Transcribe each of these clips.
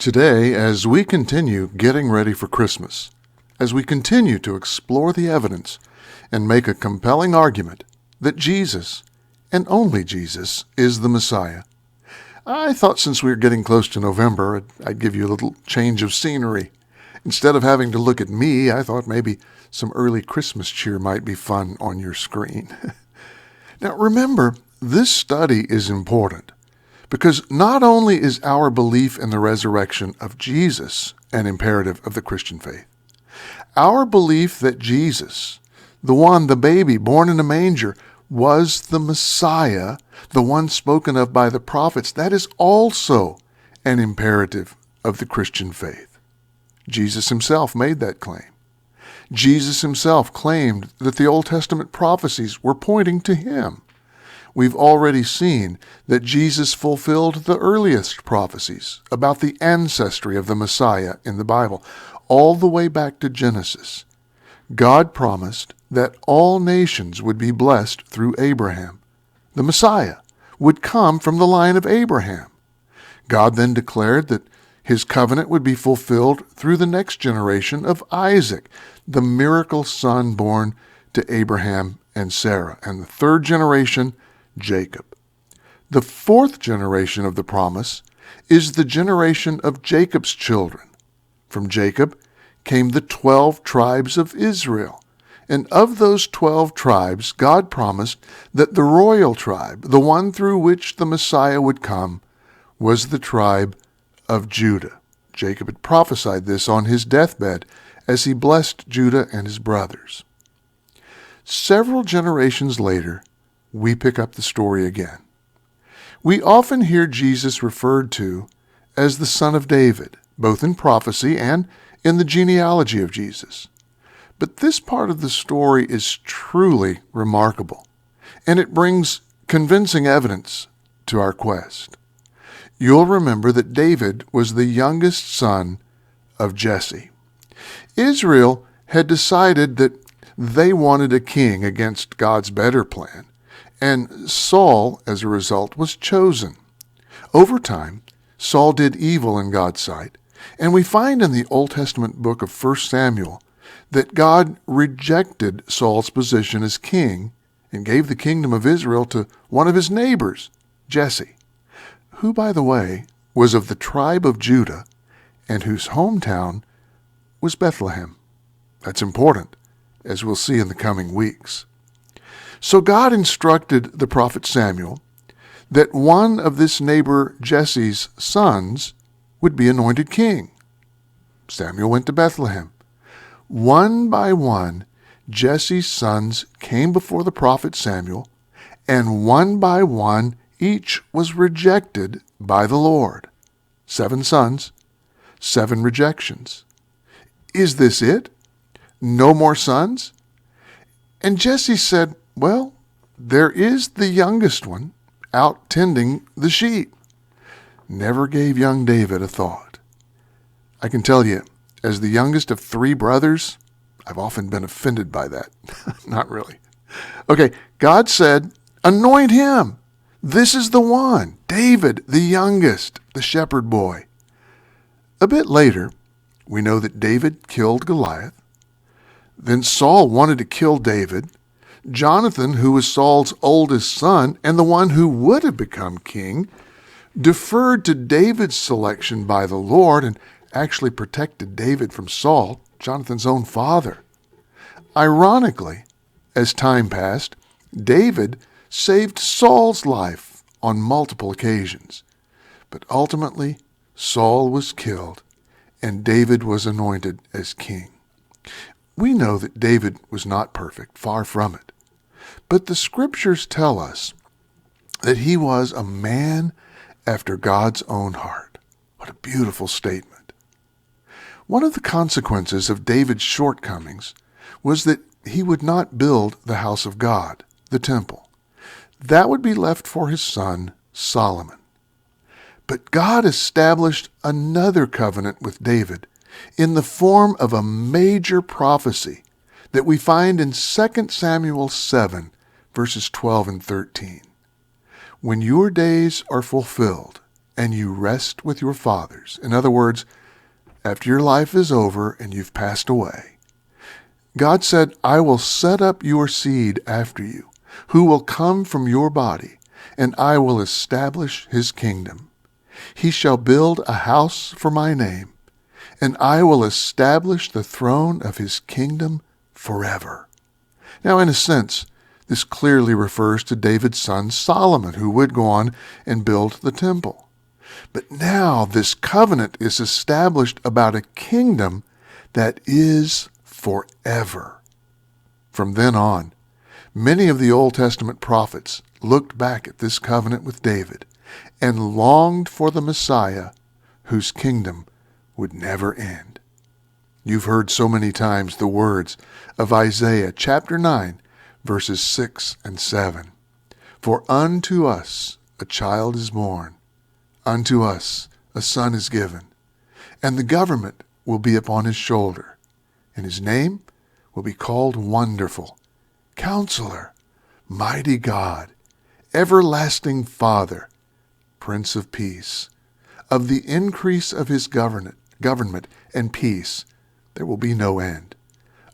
Today, as we continue getting ready for Christmas, as we continue to explore the evidence and make a compelling argument that Jesus, and only Jesus, is the Messiah, I thought since we were getting close to November, I'd give you a little change of scenery. Instead of having to look at me, I thought maybe some early Christmas cheer might be fun on your screen. Now remember, this study is important because not only is our belief in the resurrection of Jesus an imperative of the Christian faith, our belief that Jesus, the baby born in a manger, was the Messiah, the one spoken of by the prophets, that is also an imperative of the Christian faith. Jesus himself made that claim. Jesus himself claimed that the Old Testament prophecies were pointing to him. We've already seen that Jesus fulfilled the earliest prophecies about the ancestry of the Messiah in the Bible, all the way back to Genesis. God promised that all nations would be blessed through Abraham. The Messiah would come from the line of Abraham. God then declared that his covenant would be fulfilled through the next generation of Isaac, the miracle son born to Abraham and Sarah, and the third generation, Jacob. The fourth generation of the promise is the generation of Jacob's children. From Jacob came the 12 tribes of Israel. And of those 12 tribes, God promised that the royal tribe, the one through which the Messiah would come, was the tribe of Judah. Jacob had prophesied this on his deathbed as he blessed Judah and his brothers. Several generations later, we pick up the story again. We often hear Jesus referred to as the Son of David, both in prophecy and in the genealogy of Jesus. But this part of the story is truly remarkable, and it brings convincing evidence to our quest. You'll remember that David was the youngest son of Jesse. Israel had decided that they wanted a king against God's better plan, and Saul, as a result, was chosen. Over time, Saul did evil in God's sight, and we find in the Old Testament book of 1 Samuel that God rejected Saul's position as king and gave the kingdom of Israel to one of his neighbors, Jesse, who, by the way, was of the tribe of Judah and whose hometown was Bethlehem. That's important, as we'll see in the coming weeks. So God instructed the prophet Samuel that one of this neighbor Jesse's sons would be anointed king. Samuel went to Bethlehem. One by one, Jesse's sons came before the prophet Samuel, and one by one, each was rejected by the Lord. 7 sons, 7 rejections. Is this it? No more sons? And Jesse said, well, there is the youngest one out tending the sheep. Never gave young David a thought. I can tell you, as the youngest of 3 brothers, I've often been offended by that. Not really. Okay, God said, anoint him. This is the one, David, the youngest, the shepherd boy. A bit later, we know that David killed Goliath. Then Saul wanted to kill David. Jonathan, who was Saul's oldest son and the one who would have become king, deferred to David's selection by the Lord and actually protected David from Saul, Jonathan's own father. Ironically, as time passed, David saved Saul's life on multiple occasions. But ultimately, Saul was killed and David was anointed as king. We know that David was not perfect, far from it. But the scriptures tell us that he was a man after God's own heart. What a beautiful statement. One of the consequences of David's shortcomings was that he would not build the house of God, the temple. That would be left for his son, Solomon. But God established another covenant with David in the form of a major prophecy that we find in 2 Samuel 7, verses 12 and 13. When your days are fulfilled and you rest with your fathers. In other words, after your life is over and you've passed away, God said, I will set up your seed after you, who will come from your body, and I will establish his kingdom. He shall build a house for my name, and I will establish the throne of his kingdom forever. Now, in a sense, this clearly refers to David's son Solomon, who would go on and build the temple. But now this covenant is established about a kingdom that is forever. From then on, many of the Old Testament prophets looked back at this covenant with David and longed for the Messiah whose kingdom would never end. You've heard so many times the words of Isaiah chapter 9, verses 6 and 7. For unto us a child is born, unto us a son is given, and the government will be upon his shoulder, and his name will be called Wonderful, Counselor, Mighty God, Everlasting Father, Prince of Peace. Of the increase of his government and peace there will be no end,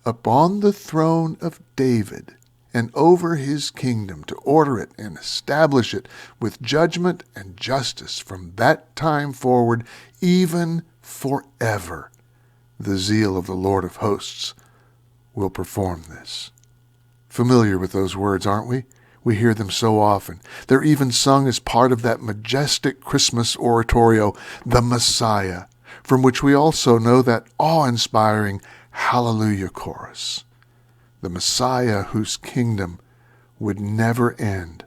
upon the throne of David and over his kingdom, to order it and establish it with judgment and justice from that time forward, even forever. The zeal of the Lord of hosts will perform this. Familiar with those words, aren't we? We hear them so often. They're even sung as part of that majestic Christmas oratorio, the Messiah, from which we also know that awe-inspiring Hallelujah chorus. The Messiah whose kingdom would never end,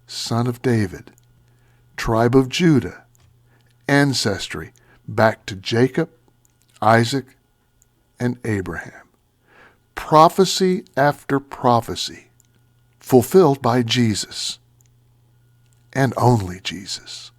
Son of David, tribe of Judah, ancestry back to Jacob, Isaac, and Abraham. Prophecy after prophecy fulfilled by Jesus, and only Jesus.